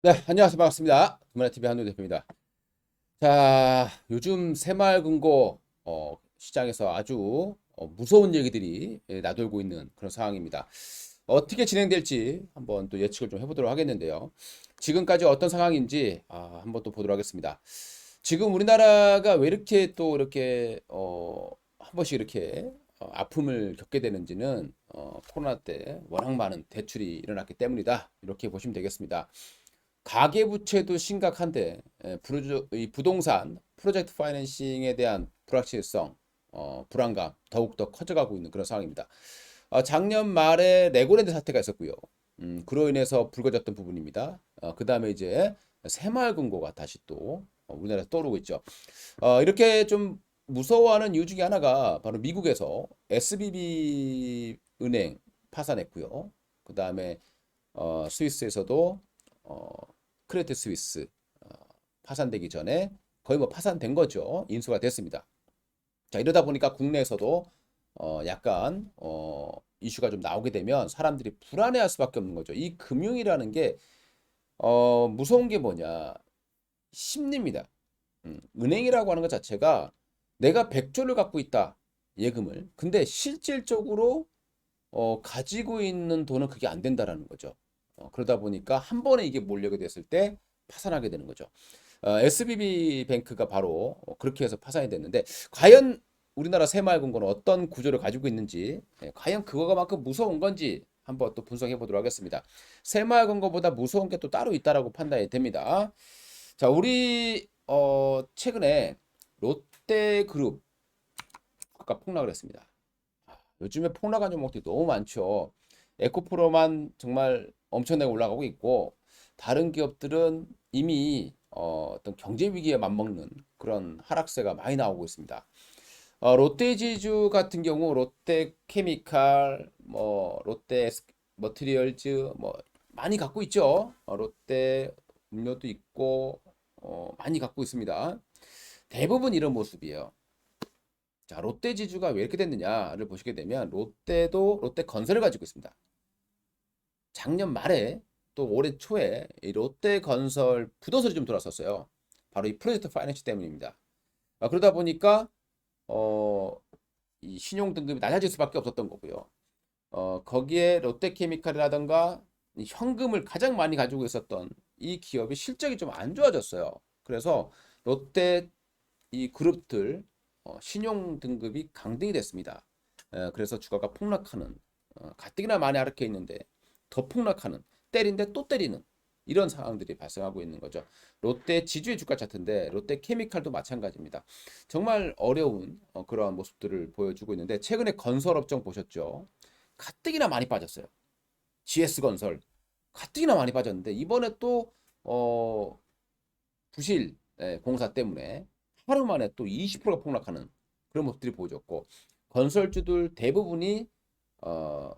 네, 안녕하세요. 반갑습니다. 금연TV 한우 대표입니다. 자, 요즘 새마을금고 시장에서 아주 무서운 얘기들이 나돌고 있는 그런 상황입니다. 어떻게 진행될지 한번 또 예측을 좀 해보도록 하겠는데요. 지금까지 어떤 상황인지 한번 또 보도록 하겠습니다. 지금 우리나라가 왜 이렇게 또 이렇게 한 번씩 이렇게 아픔을 겪게 되는지는 코로나 때 워낙 많은 대출이 일어났기 때문이다. 이렇게 보시면 되겠습니다. 가계부채도 심각한데 이 부동산 프로젝트 파이낸싱에 대한 불확실성, 불안감 더욱더 커져가고 있는 그런 상황입니다. 작년 말에 레고랜드 사태가 있었고요. 그로 인해서 불거졌던 부분입니다. 그 다음에 이제 새마을금고가 다시 또 우리나라에서 떠오르고 있죠. 이렇게 좀 무서워하는 이유 중에 하나가 바로 미국에서 SBB 은행 파산했고요. 그 다음에 스위스에서도 어, 크레디트 스위스 파산되기 전에 거의 뭐 파산된 거죠. 인수가 됐습니다. 자, 이러다 보니까 국내에서도 약간 이슈가 좀 나오게 되면 사람들이 불안해할 수밖에 없는 거죠. 이 금융이라는 게 무서운 게 뭐냐? 심리입니다. 은행이라고 하는 것 자체가 내가 100조를 갖고 있다. 예금을. 근데 실질적으로 가지고 있는 돈은 그게 안 된다라는 거죠. 그러다 보니까 한 번에 이게 몰려게 됐을 때 파산하게 되는 거죠. SBB 뱅크가 바로 그렇게 해서 파산이 됐는데 과연 우리나라 새마을금고는 어떤 구조를 가지고 있는지, 과연 그거만큼 무서운 건지 한번 또 분석해 보도록 하겠습니다. 새마을금고보다 무서운 게 또 따로 있다라고 판단이 됩니다. 자, 우리 최근에 롯데그룹 아까 폭락을 했습니다. 요즘에 폭락한 종목들이 너무 많죠. 에코프로만 정말 엄청나게 올라가고 있고 다른 기업들은 이미 어떤 경제 위기에 맞먹는 그런 하락세가 많이 나오고 있습니다. 롯데지주 같은 경우 롯데케미칼, 뭐 롯데 머티리얼즈 뭐 많이 갖고 있죠. 롯데 음료도 있고 많이 갖고 있습니다. 대부분 이런 모습이에요. 자, 롯데 지주가 왜 이렇게 됐느냐를 보시게 되면 롯데도 롯데건설을 가지고 있습니다. 작년 말에 또 올해 초에 이 롯데건설 부도설이 좀 돌았었어요. 바로 이 프로젝트 파이낸스 때문입니다. 그러다 보니까 어, 이 신용 등급이 낮아질 수밖에 없었던 거고요. 거기에 롯데케미칼이라던가 이 현금을 가장 많이 가지고 있었던 이 기업이 실적이 좀 안 좋아졌어요. 그래서 롯데 이 그룹들 신용 등급이 강등이 됐습니다. 그래서 주가가 폭락하는 가뜩이나 많이 하락해 있는데 더 폭락하는 때린데 또 때리는 이런 상황들이 발생하고 있는 거죠. 롯데 지주의 주가 차트인데 롯데 케미칼도 마찬가지입니다. 정말 어려운 그러한 모습들을 보여주고 있는데 최근에 건설업종 보셨죠? 가뜩이나 많이 빠졌어요. GS건설 가뜩이나 많이 빠졌는데 이번에 또 부실 공사 때문에 하루 만에 또 20%가 폭락하는 그런 모습들이 보여졌고 건설주들 대부분이 어,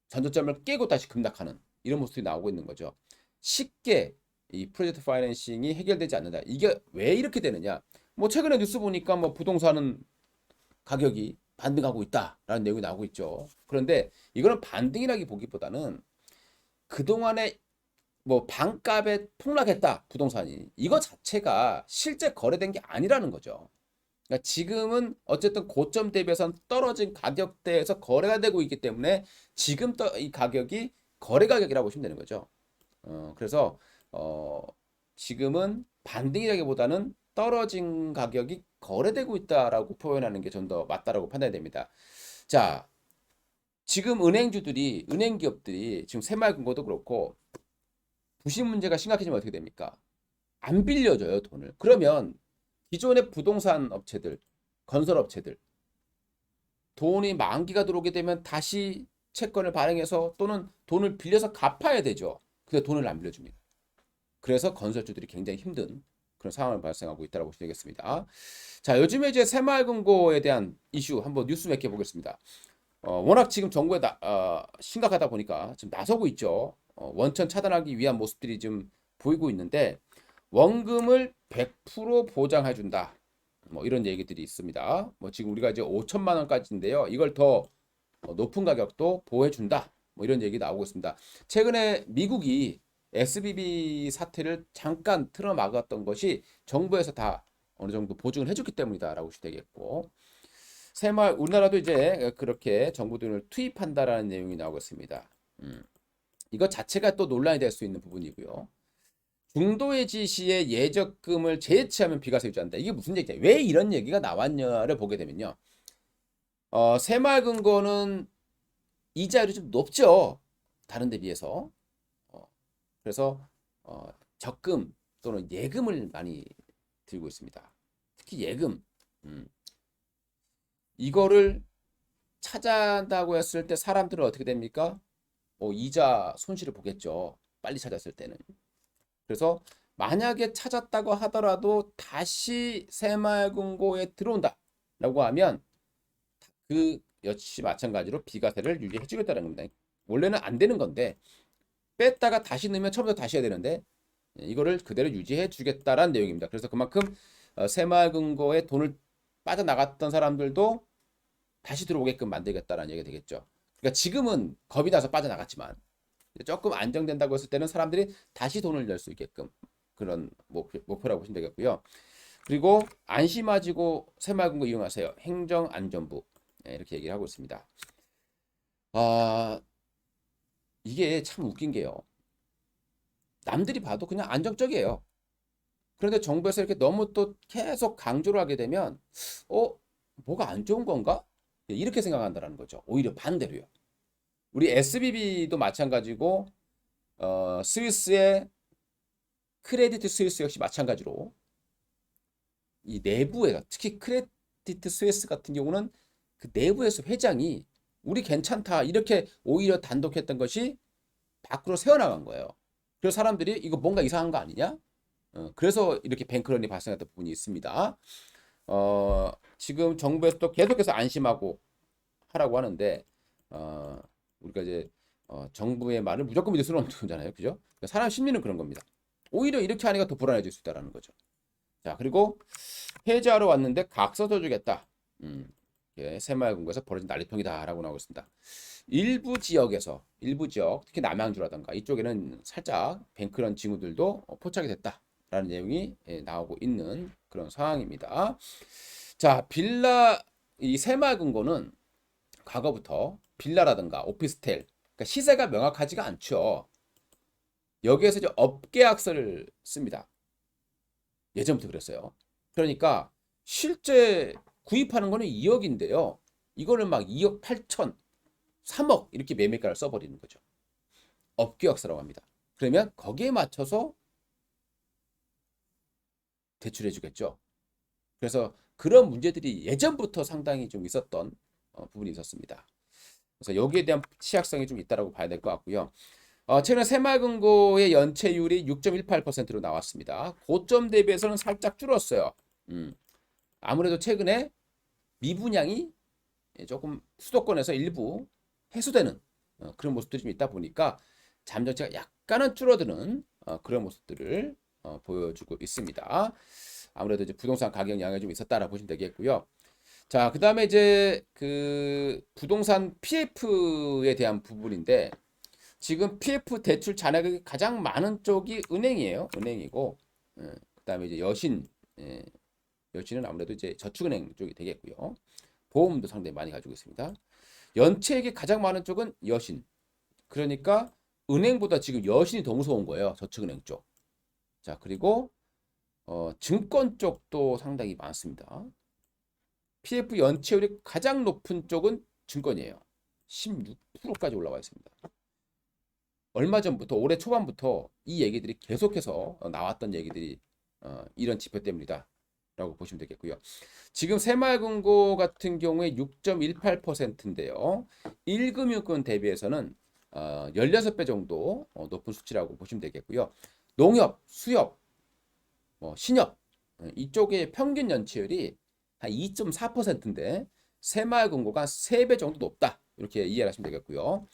전저점을 깨고 다시 급락하는 이런 모습들이 나오고 있는 거죠. 쉽게 이 프로젝트 파이낸싱이 해결되지 않는다. 이게 왜 이렇게 되느냐? 뭐 최근에 뉴스 보니까 뭐 부동산은 가격이 반등하고 있다라는 내용이 나오고 있죠. 그런데 이거는 반등이라기 보기보다는 그동안에 뭐 반값에 폭락했다 부동산이 이거 자체가 실제 거래된 게 아니라는 거죠. 그러니까 지금은 어쨌든 고점 대비해서 떨어진 가격대에서 거래가 되고 있기 때문에 지금 이 가격이 거래 가격이라고 보시면 되는 거죠. 그래서 어, 지금은 반등이라기보다는 떨어진 가격이 거래되고 있다라고 표현하는 게 좀 더 맞다라고 판단이 됩니다. 자, 지금 은행 기업들이 지금 새마을금고도 그렇고 부실 문제가 심각해지면 어떻게 됩니까? 안 빌려줘요, 돈을. 그러면 기존의 부동산 업체들, 건설 업체들, 돈이 만기가 들어오게 되면 다시 채권을 발행해서 또는 돈을 빌려서 갚아야 되죠. 근데 돈을 안 빌려줍니다. 그래서 건설주들이 굉장히 힘든 그런 상황을 발생하고 있다고 보시면 되겠습니다. 자, 요즘에 이제 새마을금고에 대한 이슈 한번 뉴스 몇 개 보겠습니다. 워낙 지금 정부에 심각하다 보니까 지금 나서고 있죠. 원천 차단하기 위한 모습들이 좀 보이고 있는데 원금을 100% 보장해준다. 뭐 이런 얘기들이 있습니다. 뭐 지금 우리가 이제 5천만 원까지인데요. 이걸 더 높은 가격도 보호해준다. 뭐 이런 얘기 나오고 있습니다. 최근에 미국이 SBB 사태를 잠깐 틀어막았던 것이 정부에서 다 어느 정도 보증을 해줬기 때문이다라고 보시면 되겠고, 새마을 우리나라도 이제 그렇게 정부 돈을 투입한다라는 내용이 나오고 있습니다. 이것 자체가 또 논란이 될 수 있는 부분이고요. 중도해지 시에 예적금을 재해치하면 비과세 유지한다. 이게 무슨 얘기야? 왜 이런 얘기가 나왔냐를 보게 되면요. 새마을금고는 이자율이 좀 높죠. 다른 데 비해서. 그래서 적금 또는 예금을 많이 들고 있습니다. 특히 예금. 이거를 찾아한다고 했을 때 사람들은 어떻게 됩니까? 이자 손실을 보겠죠. 빨리 찾았을 때는. 그래서 만약에 찾았다고 하더라도 다시 새마을금고에 들어온다라고 하면 그 역시 마찬가지로 비과세를 유지해 주겠다는 겁니다. 원래는 안 되는 건데 뺐다가 다시 넣으면 처음부터 다시 해야 되는데 이거를 그대로 유지해 주겠다라는 내용입니다. 그래서 그만큼 새마을금고에 돈을 빠져나갔던 사람들도 다시 들어오게끔 만들겠다라는 얘기가 되겠죠. 그러니까 지금은 겁이 나서 빠져나갔지만 조금 안정된다고 했을 때는 사람들이 다시 돈을 낼 수 있게끔 그런 목표라고 보시면 되겠고요. 그리고 안심하시고 새마을금고 이용하세요. 행정안전부 이렇게 얘기를 하고 있습니다. 이게 참 웃긴 게요. 남들이 봐도 그냥 안정적이에요. 그런데 정부에서 이렇게 너무 또 계속 강조를 하게 되면 뭐가 안 좋은 건가? 이렇게 생각한다는 거죠. 오히려 반대로요. 우리 SBB도 마찬가지고 스위스의 크레디트 스위스 역시 마찬가지로 이 내부에서 특히 크레디트 스위스 같은 경우는 그 내부에서 회장이 우리 괜찮다 이렇게 오히려 단독했던 것이 밖으로 새어나간 거예요. 그래서 사람들이 이거 뭔가 이상한 거 아니냐? 그래서 이렇게 뱅크런이 발생했던 부분이 있습니다. 지금 정부에서 또 계속해서 안심하고 하라고 하는데 우리가 이제 정부의 말을 무조건 믿을 수는 없는 거잖아요, 그죠? 그러니까 사람 심리는 그런 겁니다. 오히려 이렇게 하니까 더 불안해질 수 있다라는 거죠. 자, 그리고 해제하러 왔는데 각서 써주겠다. 새마을금고에서 벌어진 난리통이다라고 나오고 있습니다. 일부 지역, 특히 남양주라든가 이쪽에는 살짝 뱅크런 징후들도 포착이 됐다라는 내용이 나오고 있는 그런 상황입니다. 자, 이 새마을금고는 과거부터 빌라라든가 오피스텔, 그러니까 시세가 명확하지가 않죠. 여기에서 이제 업계약서를 씁니다. 예전부터 그랬어요. 그러니까 실제 구입하는 거는 2억인데요. 이거는 막 2억 8천, 3억 이렇게 매매가를 써버리는 거죠. 업계약서라고 합니다. 그러면 거기에 맞춰서 대출해 주겠죠. 그래서 그런 문제들이 예전부터 상당히 좀 있었던 부분이 있었습니다. 그래서 여기에 대한 취약성이 좀 있다고 봐야 될 것 같고요. 최근 새마을금고의 연체율이 6.18%로 나왔습니다. 고점 대비해서는 살짝 줄었어요. 아무래도 최근에 미분양이 조금 수도권에서 일부 해소되는 그런 모습들이 좀 있다 보니까 잠정체가 약간은 줄어드는 그런 모습들을 보여주고 있습니다. 아무래도 이제 부동산 가격 양이 좀 있었다라고 보시면 되겠고요. 자, 그다음에 이제 그 부동산 PF에 대한 부분인데 지금 PF 대출 잔액이 가장 많은 쪽이 은행이에요. 은행이고 그다음에 이제 여신은 아무래도 이제 저축은행 쪽이 되겠고요. 보험도 상당히 많이 가지고 있습니다. 연체액이 가장 많은 쪽은 여신. 그러니까 은행보다 지금 여신이 더 무서운 거예요. 저축은행 쪽. 자, 그리고 증권 쪽도 상당히 많습니다. PF 연체율이 가장 높은 쪽은 증권이에요. 16%까지 올라와 있습니다. 얼마 전부터 올해 초반부터 이 얘기들이 계속해서 나왔던 얘기들이 이런 지표 때문이다 라고 보시면 되겠고요. 지금 새마을금고 같은 경우에 6.18%인데요. 1금융권 대비해서는 16배 정도 높은 수치라고 보시면 되겠고요. 농협, 수협, 신협 이쪽의 평균 연체율이 한 2.4%인데 새마을금고가 3배 정도 높다. 이렇게 이해를 하시면 되겠고요.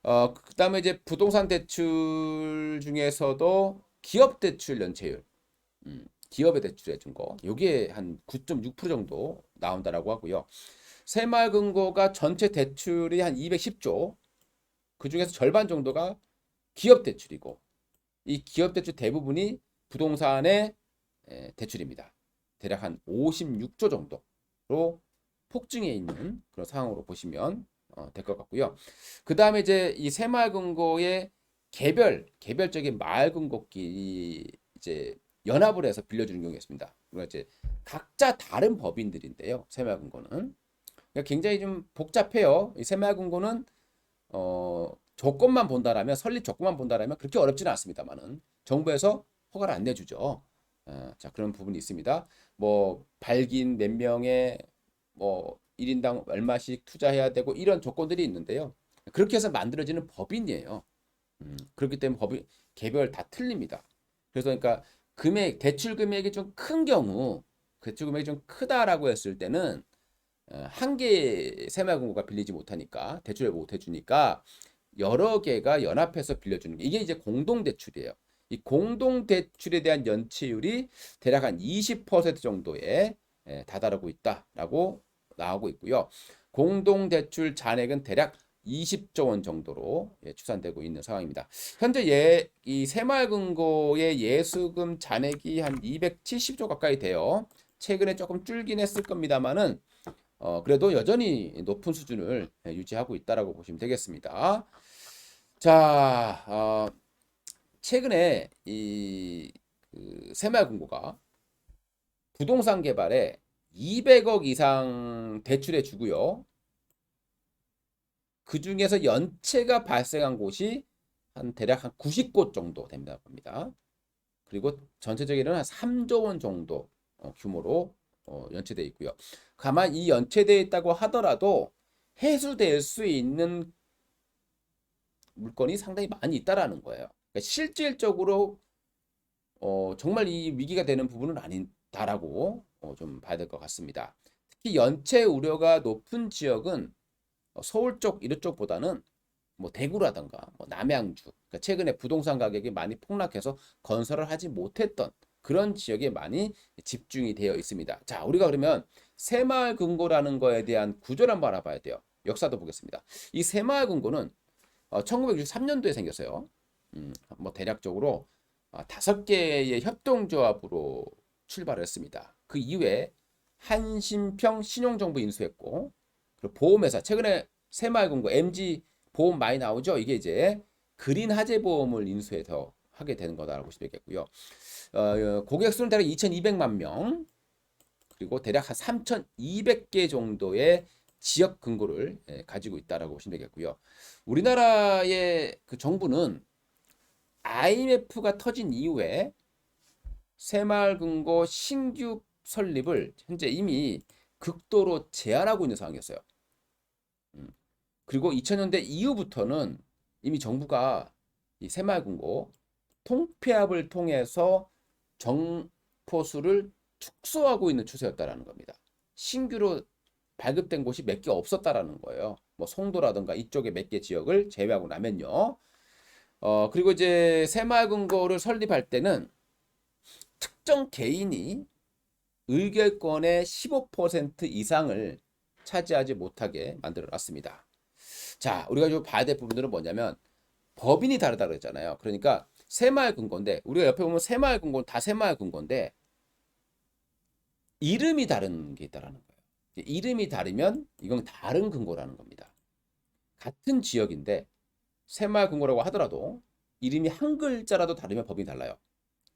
그다음에 이제 부동산 대출 중에서도 기업 대출 연체율, 기업의 대출해 준 거, 요게 한 9.6% 정도 나온다라고 하고요. 새마을금고가 전체 대출이 한 210조, 그 중에서 절반 정도가 기업 대출이고, 이 기업 대출 대부분이 부동산의 대출입니다. 대략 한 56조 정도로 폭증해 있는 그런 상황으로 보시면 될 것 같고요. 그 다음에 이제 이 새마을금고의 개별적인 마을금고끼리 이제 연합을 해서 빌려주는 경우가 있습니다. 그러니까 이제 각자 다른 법인들인데요. 새마을금고는 그러니까 굉장히 좀 복잡해요. 이 새마을금고는 조건만 본다라면 설립 조건만 본다라면 그렇게 어렵지는 않습니다만은 정부에서 허가를 안 내주죠. 자, 그런 부분이 있습니다. 뭐 발기인 몇 명의 뭐 1인당 얼마씩 투자해야 되고 이런 조건들이 있는데요. 그렇게 해서 만들어지는 법인이에요. 그렇기 때문에 법이 개별 다 틀립니다. 그래서 그러니까 대출 금액이 좀 큰 경우, 대출 금액이 좀 크다라고 했을 때는 한 개 새마을금고가 빌리지 못하니까 대출을 못 해주니까 여러 개가 연합해서 빌려주는 게 이게 이제 공동대출이에요. 이 공동대출에 대한 연체율이 대략 한 20% 정도에 다다르고 있다라고 나오고 있고요. 공동대출 잔액은 대략 20조 원 정도로 추산되고 있는 상황입니다. 현재 이 새마을금고의 예수금 잔액이 한 270조 가까이 돼요. 최근에 조금 줄긴 했을 겁니다만은 그래도 여전히 높은 수준을 유지하고 있다라고 보시면 되겠습니다. 자, 최근에 그 새마을금고가 부동산 개발에 200억 이상 대출해 주고요. 그 중에서 연체가 발생한 곳이 대략 한 90곳 정도 됩니다. 그리고 전체적으로는 한 3조 원 정도 규모로 연체되어 있고요. 다만 이 연체되어 있다고 하더라도 해소될 수 있는 물건이 상당히 많이 있다라는 거예요. 그러니까 실질적으로 정말 이 위기가 되는 부분은 아니다라고 좀 봐야 될 것 같습니다. 특히 연체 우려가 높은 지역은 서울 쪽 이런 쪽보다는 뭐 대구라든가 뭐 남양주, 그러니까 최근에 부동산 가격이 많이 폭락해서 건설을 하지 못했던 그런 지역에 많이 집중이 되어 있습니다. 자, 우리가 그러면 새마을금고라는 거에 대한 구조를 한번 알아봐야 돼요. 역사도 보겠습니다. 이 새마을금고는 1963년도에 생겼어요. 뭐 대략적으로 5개의 협동조합으로 출발을 했습니다. 그 이후에 한신평 신용정보 인수했고, 그리고 보험회사 최근에 새마을금고 MG 보험 많이 나오죠. 이게 이제 그린화재보험을 인수해서 하게 되는 거다라고 보시면 되겠고요. 고객 수는 대략 2,200만 명, 그리고 대략 한 3,200개 정도의 지역 금고를 가지고 있다라고 보시면 되겠고요. 우리나라의 그 정부는 IMF가 터진 이후에 새마을금고 신규 설립을 현재 이미 극도로 제한하고 있는 상황이었어요. 그리고 2000년대 이후부터는 이미 정부가 이 새마을금고 통폐합을 통해서 정포수를 축소하고 있는 추세였다라는 겁니다. 신규로 발급된 곳이 몇 개 없었다라는 거예요. 뭐 송도라든가 이쪽에 몇 개 지역을 제외하고 나면요. 그리고 이제 새마을금고를 설립할 때는 특정 개인이 의결권의 15% 이상을 차지하지 못하게 만들어 놨습니다. 자, 우리가 좀 봐야 될 부분들은 뭐냐면 법인이 다르다고 그랬잖아요. 그러니까 새마을금고인데 우리가 옆에 보면 새마을금고는 다 새마을금고인데 이름이 다른 게 있다라는 거예요. 이름이 다르면 이건 다른 금고라는 겁니다. 같은 지역인데 새마을금고라고 하더라도 이름이 한 글자라도 다르면 법이 달라요.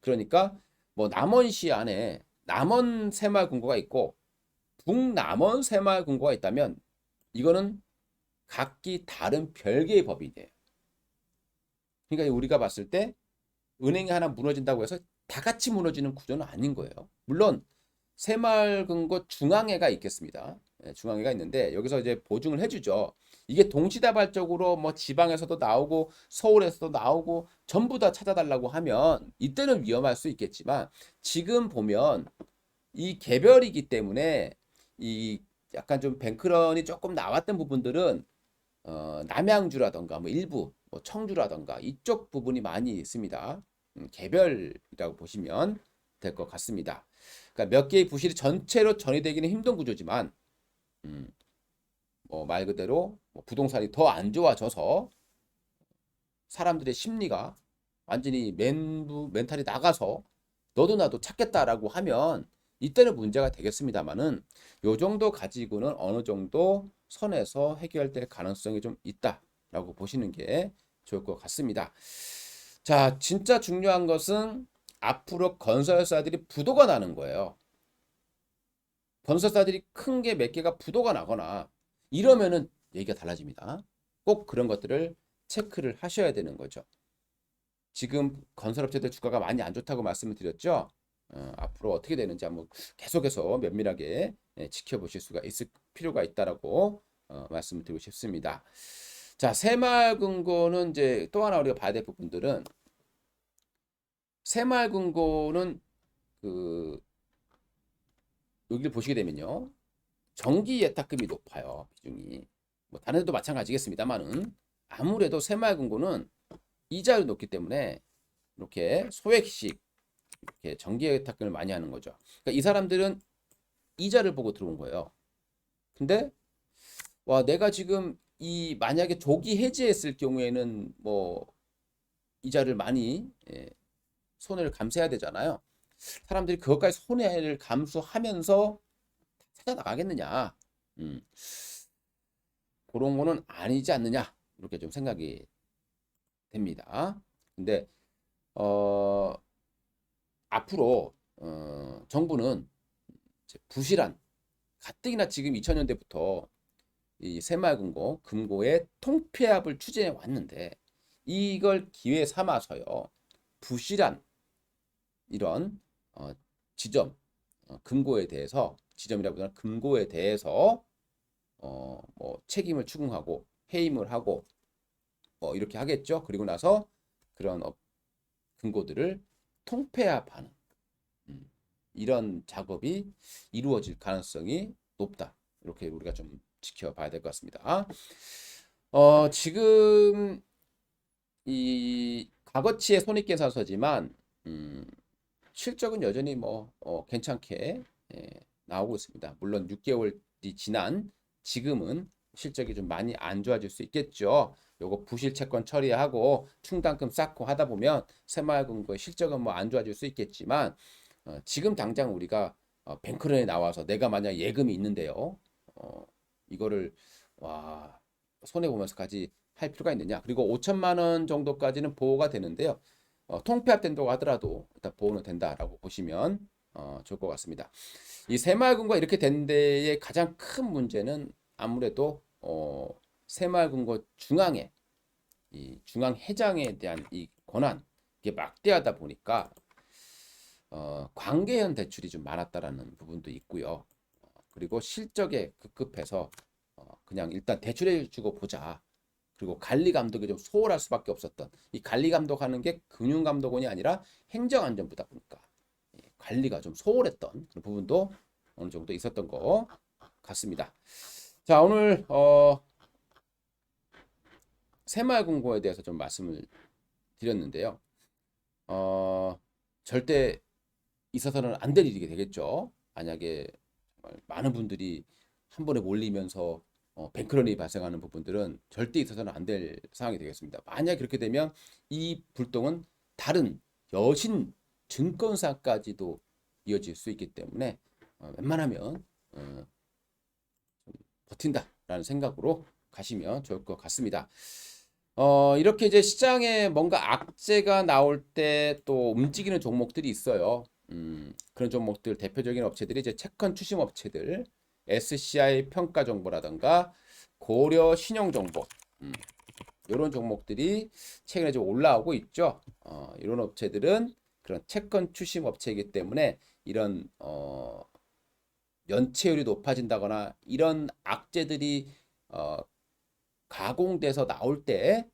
그러니까 뭐 남원시 안에 남원 새마을금고가 있고 북남원 새마을금고가 있다면 이거는 각기 다른 별개의 법인이에요. 그러니까 우리가 봤을 때 은행이 하나 무너진다고 해서 다 같이 무너지는 구조는 아닌 거예요. 물론 새마을금고 중앙회가 있겠습니다. 중앙회가 있는데 여기서 이제 보증을 해주죠. 이게 동시다발적으로 뭐 지방에서도 나오고 서울에서도 나오고 전부 다 찾아달라고 하면 이때는 위험할 수 있겠지만 지금 보면 이 개별이기 때문에 이 약간 좀 뱅크런이 조금 나왔던 부분들은 남양주라던가 뭐 일부 뭐 청주라던가 이쪽 부분이 많이 있습니다. 개별이라고 보시면 될 것 같습니다. 그러니까 몇 개의 부실이 전체로 전이되기는 힘든 구조지만 뭐 말 그대로 뭐 부동산이 더 안 좋아져서 사람들의 심리가 완전히 멘탈이 나가서 너도 나도 찾겠다라고 하면 이때는 문제가 되겠습니다만은 요 정도 가지고는 어느 정도 선에서 해결될 가능성이 좀 있다라고 보시는 게 좋을 것 같습니다. 자, 진짜 중요한 것은 앞으로 건설사들이 부도가 나는 거예요. 건설사들이 큰 게 몇 개가 부도가 나거나 이러면은 얘기가 달라집니다. 꼭 그런 것들을 체크를 하셔야 되는 거죠. 지금 건설업체들 주가가 많이 안 좋다고 말씀을 드렸죠. 앞으로 어떻게 되는지 한번 계속해서 면밀하게 지켜보실 수가 있을 필요가 있다라고 말씀을 드리고 싶습니다. 자, 새마을금고는 이제 또 하나 우리가 봐야 될 부분들은 새마을금고는 그 여기를 보시게 되면요. 정기 예탁금이 높아요. 비중이. 뭐 다른 데도 마찬가지겠습니다만은 아무래도 새마을금고는 이자율이 높기 때문에 이렇게 소액식 이렇게 정기 예탁금을 많이 하는 거죠. 그러니까 이 사람들은 이자를 보고 들어온 거예요. 근데 와 내가 지금 이 만약에 조기 해지했을 경우에는 뭐 이자를 많이 손해를 감수해야 되잖아요. 사람들이 그것까지 손해를 감수하면서 찾아 나가겠느냐? 그런 거는 아니지 않느냐? 이렇게 좀 생각이 됩니다. 근데 앞으로 정부는 부실한 가뜩이나 지금 2000년대부터 이 새마을금고 금고의 통폐합을 추진해 왔는데 이걸 기회 삼아서요 부실한 이런 지점 금고에 대해서 지점이라보다는 금고에 대해서 뭐 책임을 추궁하고 해임을 하고 뭐 이렇게 하겠죠. 그리고 나서 그런 금고들을 통폐합하는 이런 작업이 이루어질 가능성이 높다. 이렇게 우리가 좀 지켜봐야 될 것 같습니다. 지금 이 값어치의 손익계산서지만 실적은 여전히 뭐 괜찮게 나오고 있습니다. 물론 6개월이 지난 지금은 실적이 좀 많이 안 좋아질 수 있겠죠. 요거 부실 채권 처리하고 충당금 쌓고 하다 보면 새마을금고의 실적은 뭐 안 좋아질 수 있겠지만 지금 당장 우리가 뱅크런에 나와서 내가 만약 예금이 있는데요. 이거를 와 손해 보면서까지 할 필요가 있느냐? 그리고 5천만 원 정도까지는 보호가 되는데요. 통폐합된다고 하더라도 일단 보호는 된다라고 보시면 좋을 것 같습니다. 이 새마을금고가 이렇게 된 데의 가장 큰 문제는 아무래도 새마을금고 중앙에 이 중앙회장에 대한 이 권한 이게 막대하다 보니까 관계현 대출이 좀 많았다라는 부분도 있고요. 그리고 실적에 급급해서 그냥 일단 대출해주고 보자. 그리고 관리 감독이 좀 소홀할 수밖에 없었던 이 관리 감독하는 게 금융감독원이 아니라 행정안전부다 보니까 관리가 좀 소홀했던 그런 부분도 어느 정도 있었던 것 같습니다. 자 오늘 새마을금고에 대해서 좀 말씀을 드렸는데요. 절대 있어서는 안 될 일이 되겠죠. 만약에 정말 많은 분들이 한 번에 몰리면서 뱅크런이 발생하는 부분들은 절대 있어서는 안 될 상황이 되겠습니다. 만약 그렇게 되면 이 불똥은 다른 여신 증권사까지도 이어질 수 있기 때문에 웬만하면 버틴다라는 생각으로 가시면 좋을 것 같습니다. 이렇게 이제 시장에 뭔가 악재가 나올 때 또 움직이는 종목들이 있어요. 그런 종목들 대표적인 업체들이 이제 채권 추심 업체들, SCI 평가 정보라든가 고려 신용 정보, 이런 종목들이 최근에 좀 올라오고 있죠. 이런 업체들은 그런 채권 추심 업체이기 때문에 이런 연체율이 높아진다거나 이런 악재들이 가공돼서 나올 때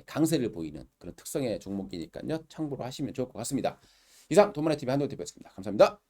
강세를 보이는 그런 특성의 종목이니까요. 참고로 하시면 좋을 것 같습니다. 이상 돈만의 TV 한동훈 TV였습니다. 감사합니다.